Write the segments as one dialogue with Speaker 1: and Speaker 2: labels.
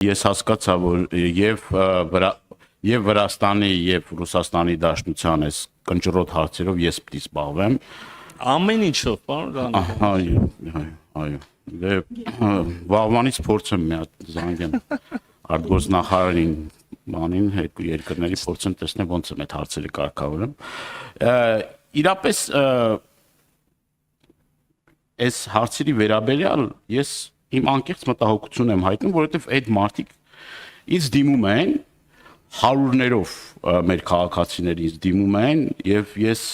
Speaker 1: Ես հասկացա, որ եւ Վրաստանի եւ Ռուսաստանի Դաշնության այս կնճռոտ հարցերով ես պիտի զբաղվեմ։
Speaker 2: Ամեն ինչով, պարոն Դանիել։
Speaker 1: Այո։ Դե վաղվանից փորձեմ մի հատ զանգեմ արտգործնախարարին, բանին հետ երկրների փորձեմ տեսնեմ ոնց եմ այդ հարցերը կարգավորեմ։ Իրապես այս հարցերի վերաբերյալ ես իմ անկեղծ մտահոգություն եմ հայտնում, որովհետև այդ մարդիկ ինձ դիմում են հարյուրներով մեր քաղաքացիների ինձ դիմում են եւ ես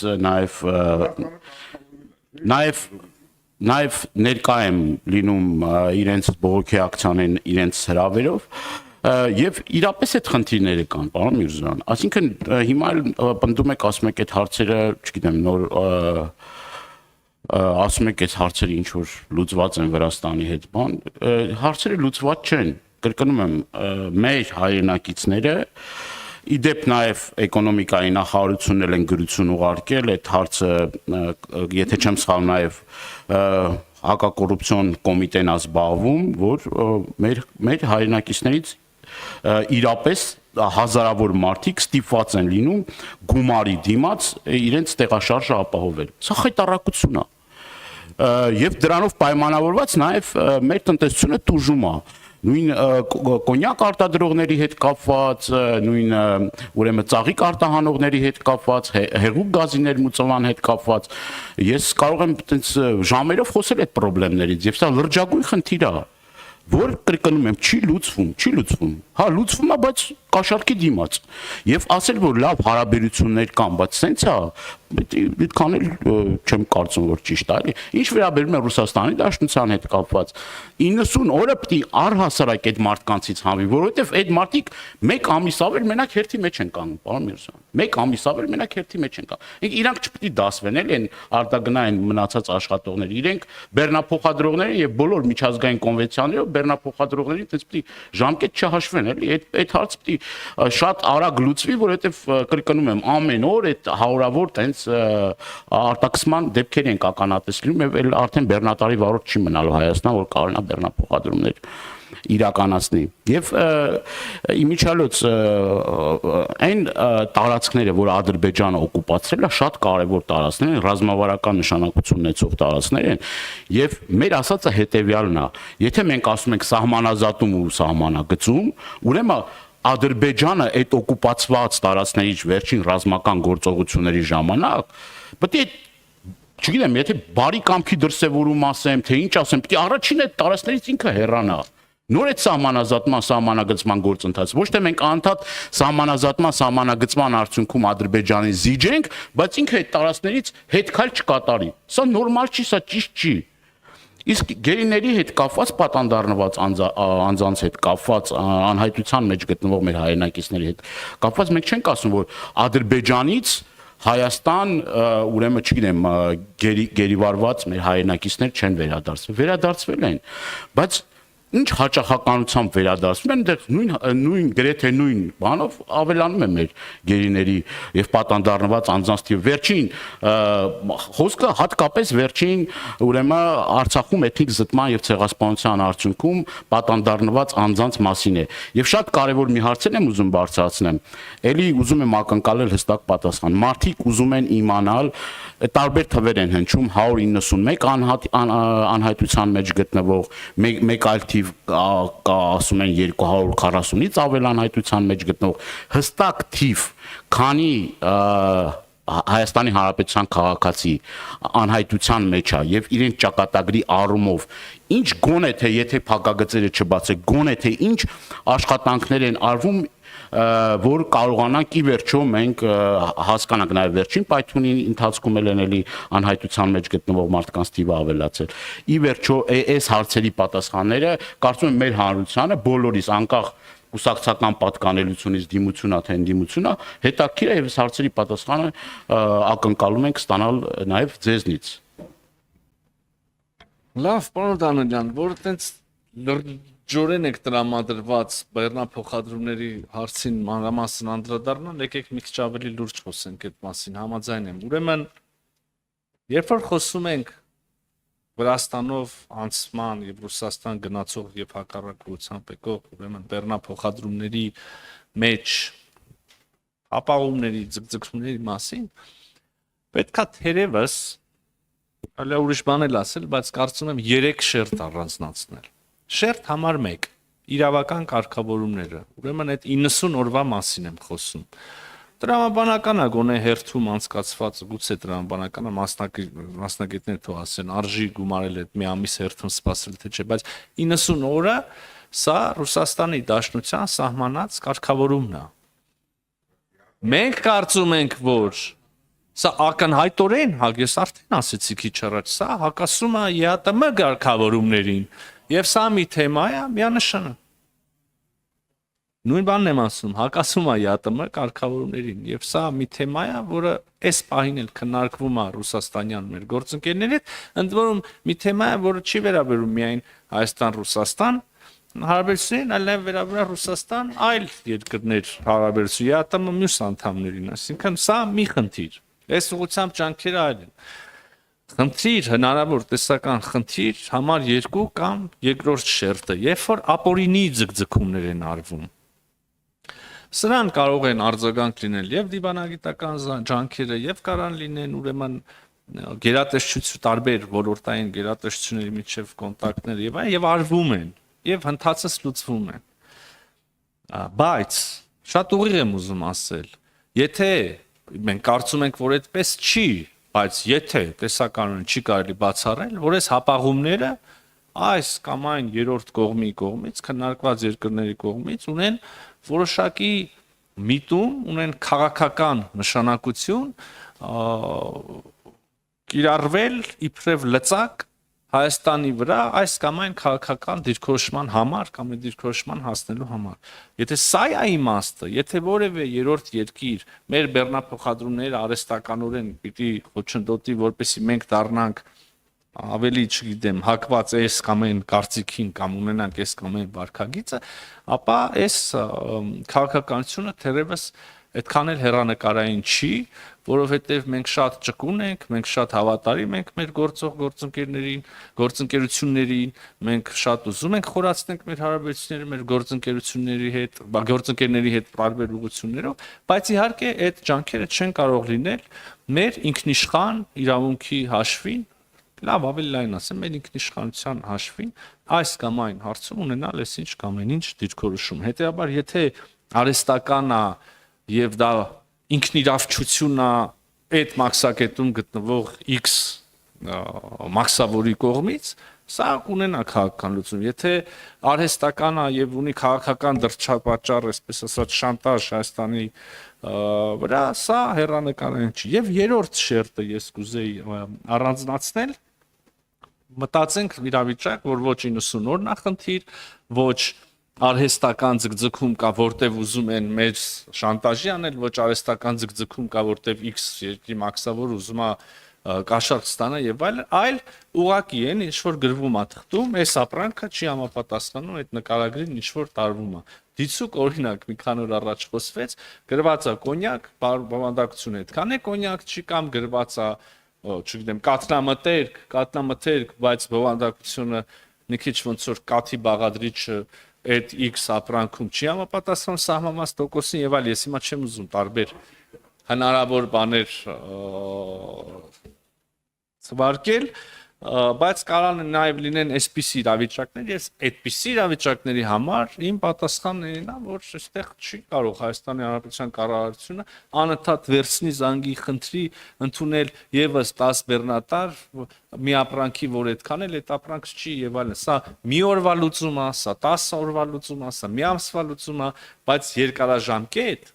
Speaker 1: նաեւ ներկա եմ լինում իրենց բողոքի ակցիաներին իրենց հրավերով եւ իրապես այդ խնդիրները կան, պարոն Միրզոյան, այսինքն հիմա պնդում եք, ասում եք այդ հարցերը, չգիտեմ, նոր ասում եք այս հարցերը ինչ որ լուծված են Վրաստանի հետ, բան, հարցերը լուծված չեն, կրկնում եմ, մեր հայրենակիցները իդեպ նաև էկոնոմիկայի նախարարությունն էլ են գրություն ուղարկել, այդ հարցը, եթե չեմ սխալվում, նաև հակակոռուպցիոն կոմիտեն է զբաղվում, որ մեր հայրենակիցներից իրապես հազարավոր մարդիկ ստիպված են լինում գումարի դիմաց իրենց տեղաշարժը ապահովել։ Սա խայտառակություն է։ Եվ դրանով պայմանավորված նաև մեր տնտեսությունը տուժում է։ Նույն կոնյակ արտադրողների հետ կապված, նույն ուրեմն ծաղիկ արտահանողների հետ կապված, հեղուկ գազիներ մուծման հետ կապված, ես կարող եմ այտենց ժամերով խոսել այդ խնդիրներից, եւ սա լրջագույն խնդիր է, որ կրկնում եմ, չի լուծվում։ Հա, լուծվում է, բայց կաշառքի դիմաց։ Եվ ասել, որ լավ հարաբերություններ կան, բայց սենց է, այդքան էլ չեմ կարծում, որ ճիշտ է, էլի։ Ինչ վերաբերում է Ռուսաստանի Դաշնության հետ կապված, 90 օրը պիտի առհասարակ այդ մարդկանցից հանվի, որովհետև այդ մարդիկ մեկ ամիս ավել մենակ հերթի մեջ են կանգնում, պարոն Միրզոյան։ Մեկ ամիս ավել մենակ հերթի մեջ են կանգնում։ Իրանք չպիտի դասվեն, էլի, այն արտագնային մնացած աշխատողները, իրենք բեռնափոխադրողները եւ բոլոր միջազգային կոնվենցիաներով բեռնափոխադրողների այդպես պիտի ժամկետ չհաշվեն, էլի, այդ հարցը պիտի շատ արագ լուծվի, որովհետև կրկնում եմ, ամեն օր այդ հարյուրավոր տենց արտաքսման դեպքեր են ականատեսվում եւ արդեն բեռնատարի վարորդ չի մնալու Հայաստան, որ կարողանա բեռնափոխադրումներ իրականացնի։ Եվ իմիջիալոց այն տարածքները, որ Ադրբեջանը օկուպացրել է, շատ կարևոր տարածքներ են, ռազմավարական նշանակություն ունեցող տարածքներ են, եւ մեր ասածը հետեւյալն է. եթե մենք ասում ենք սահմանազատում ու սահմանագծում, ուրեմն Ադրբեջանը այդ օկուպացված տարածքներից վերջին ռազմական գործողությունների ժամանակ պետք է, չգիտեմ, եթե բարի կամքի դրսևորում ասեմ, թե ինչ ասեմ, պետք է առաջին այդ տարածքներից ինքը հեռանա։ Նոր այդ սահմանազատման, սահմանագծման գործընթաց, ոչ թե մենք անդադ սահմանազատման, սահմանագծման արդյունքում Ադրբեջանին զիջենք, բայց ինքը այդ տարածքներից հետքայլ չկատարի։ Սա նորմալ չի, սա ճիշտ չի։ Իսկ գերիների հետ կապված պատանդառնված անձանց հետ կապված անհայտության մեջ գտնվող մեր հայրենակիցների հետ կապված մենք չենք ասում, որ Ադրբեջանից Հայաստան, ուրեմն չգիտեմ, գերիվարված մեր հայրենակիցներ չեն վերադարձվել են, բայց ինչ հաճախականությամբ վերադարձվում են, նույն գրեթե նույն բանով ավելանում է մեր գերիների եւ պատանդառնված անձանց թիվը։ Վերջին խոսքը հատկապես վերջին ուրեմն Արցախում էթնիկ զտման եւ ցեղասպանության արդյունքում պատանդառնված անձանց մասին է։ Եվ շատ կարեւոր մի հարց եմ ուզում բարձրացնեմ։ Էլի ուզում եմ ակնկալել հստակ պատասխան։ Մարդիկ ուզում են իմանալ, տարբեր թվեր են հնչում 191 անհայտության մեջ գտնվող, մեկ այլ թիվ ասում են 240-ից ավել անհայտության մեջ գտնող հստակ թիվ, քանի Հայաստանի Հանրապետության քաղաքացի անհայտության մեջ է եւ իրենց ճակատագրի առումով ինչ գոնե թե եթե փակագծերը չբացեք, գոնե թե ինչ աշխատանքներ են արվում, որ կարողանանք ի վերջո մենք հասկանանք նաև վերջին պայթյունի ընթացքում էլ էլի անհայտության մեջ գտնվող մարդկանց թիվը ավելացել։ Ի վերջո այս հարցերի պատասխանները կարծում եմ մեր հանրությանը բոլորիս անկախ կուսակցական պատկանելությունից դիմությունա թե ընդդիմությունա հետաքրքիր է եւ այս հարցերի պատասխանը ակնկալում ենք ստանալ նաև ձեզնից։
Speaker 2: Լավ, պարոն Դանիելյան, որ այտենց լրջորեն եք տրամադրված բեռնափոխադրումների հարցին մանրամասն անդրադառնալ, եկեք մի քիչ ավելի լուրջ խոսենք այդ մասին, համաձայն եմ։ Ուրեմն, երբ որ խոսում ենք Վրաստանով անցման եւ Ռուսաստան գնացող եւ հակառակությամբ եկող ուրեմն բեռնափոխադրումների մեջ ապահովումների ձգձգումների մասին պետքա թերևս այլ ուրիշ բան էլ ասել, բայց կարծում եմ 3 շերտ առանձնացնել։ Շերտ համար 1 իրավական կարգավորումները։ Ուրեմն այդ 90 օրվա մասին եմ խոսում։ Տրամաբանական է գոնե հերթում անցկացված, գուցե տրամաբանականը մասնագետներ թող ասեն, արժի գումարել այդ մի ամիս հերթում սպասել թե չէ, բայց 90 օրը սա Ռուսաստանի Դաշնության սահմանած կարգավորումն է։ Մենք կարծում ենք, որ սա ակնհայտորեն, ես արդեն ասեցի քիչ առաջ, սա հակասում է ԵԱՏՄ կարգավորումներին, եւ սա մի թեմա է միանշանը։ Նույն բանն եմ ասում, հակասում է ԵԱՏՄ կարգավորումներին եւ սա մի թեմա է, որը այս պահին էլ քննարկվում է ռուսաստանյան մեր գործընկերների հետ, ընդ որում մի թեմա է, որը չի վերաբերում միայն Հայաստան-Ռուսաստան հարաբերություններին, այլ նաև վերաբերում է Ռուսաստան այլ երկրներ հարաբերություն ԵԱՏՄ մյուս անդամներին, այսինքն սա մի խնդիր։ Այս ուղղությամբ ջանքերը այլ են։ Խնդիր, հնարավոր տեսական խնդիր համար 2 կամ երկրորդ շերտը, երբ որ ապօրինի ձգձգումներ են արվում։ Սրան կարող են արձագանք լինել եւ դիվանագիտական ջանքերը եւ կարան լինեն ուրեմն գերատեսչություն տարբեր ոլորտային գերատեսչությունների միջև կոնտակտներ եւ այլն եւ արվում են եւ հնդածս լուծվում են։ Բայց շատ ուղիղ եմ ուզում ասել, եթե մենք կարծում ենք, որ այդպես չի, բայց եթե տեսականորեն չի կարելի բացառել, որ այս հապաղումները այս կամ այն երրորդ կողմի կողմից, քննարկված երկրների կողմից ունեն որոշակի միտում, ունեն քաղաքական նշանակություն, կիրառվել իբրև լծակ Հայաստանի վրա այս կամ այն քաղաքական դիրքորոշման համար կամ այդ դիրքորոշման հասնելու համար։ Եթե սա է իմաստը, եթե որևէ երրորդ երկիր մեր բեռնափոխադրումները արհեստականորեն պիտի խոչընդոտի, որպեսզի մենք դառնանք ավելի, չգիտեմ, հակված այս կամ այն կարծիքին կամ ունենանք այս կամ այն վարքագիծը, ապա այս քաղաքականությունը թերևս այդքան էլ հեռանկարային չի, որովհետև մենք շատ ճկուն ենք, մենք շատ հավատարիմ ենք մեր գործընկերություններին, մենք շատ ուզում ենք խորացնենք մեր հարաբերությունները մեր գործընկերների հետ տարբեր ուղղություններով, բայց իհարկե այդ ջանքերը չեն կարող լինել մեր ինքնիշխան իրավունքի հաշվին, լավ ավելի լայն ասեմ, մեր ինքնիշխանության հաշվին այս կամ այն հարցում ունենալ այսինչ կամ այնինչ դիրքորոշում։ Հետեւաբար, եթե արհեստական է եւ դա ինքնիրավչությունն է այդ մաքսակետում գտնվող X մաքսավորի կողմից, սա կունենա քաղաքական լուծում։ Եթե արհեստական է եւ ունի քաղաքական դրդապատճառ, այսպես ասած, շանտաժ Հայաստանի վրա, սա հեռանկարային չի։ Եվ երրորդ շերտը ես կուզեի առանձնացնել, մտածենք իրավիճակ, որ ոչ 90 օրն է խնդիր, ոչ արհեստական ձգձգում կա, որտեվ ուզում են մեր շանտաժի անել, ոչ արհեստական ձգձգում կա, որտեվ X երկրի մաքսավոր ուզում է կաշառք ստանա եւ այլ ուղակի են ինչ որ գրվում է թղթում, այս ապրանքը չի համապատասխանում այդ նկարագրին ինչ որ տարվում է։ Դիցուկ օրինակ մի քանի օր առաջ խոսվեց, գրված է կոնյակ, բավանդակություն այդքան է կոնյակ չի կամ գրված է, չգիտեմ, կատնամթերք, բայց բավանդակությունը մի քիչ ոնց որ կաթի բաղադրիչը այդ X ապրանքում չի համապատասխանում սահմանված տոկոսին եւ այլ, ես հիմա չեմ ուզում տարբեր հնարավոր բաներ ծվարկել, բայց կարող են նաև լինեն այսպիսի իրավիճակներ, ես այդպիսի իրավիճակների համար իմ պատասխանն է նա, որ այստեղ չի կարող Հայաստանի Հանրապետության կառավարությունը անընդհատ վերցնի զանգի խնդրի ընդունել եւս 10 բեռնատար մի ապրանքի, որ այդքան էլ այդ ապրանքը չի եւ այլն։ Սա մի օրվա լուծում է, սա 10 օրվա լուծում է, սա մի ամսվա լուծում է, բայց երկարաժամկետ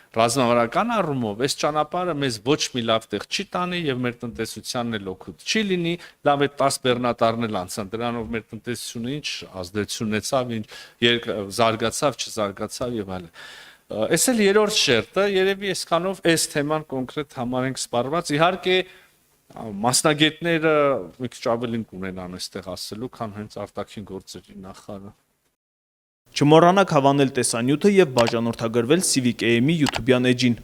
Speaker 2: ռազմավարական առումով այս ճանապարհը մեզ ոչ մի լավ տեղ չի տանի եւ մեր տնտեսությանն էլ օգուտ չի լինի, լավ է 10 բեռնատարն էլ անցան, դրանով մեր տնտեսությունը ինչ ազդեցություն ունեցավ, ինչ զարգացավ, չզարգացավ եւ այլն։ Այս էլ երրորդ շերտը, երևի այսքանով այս թեման կոնկրետ համարենք սպառված, իհարկե մասնագետները մի քիչ ավելին կունենան այստեղ ասելու, քան հենց արտաքին գործերի նախարարը։
Speaker 3: Չմոռանաք հավանել տեսանյութը եւ բաժանորդագրվել Civic AM-ի YouTube-յան էջին։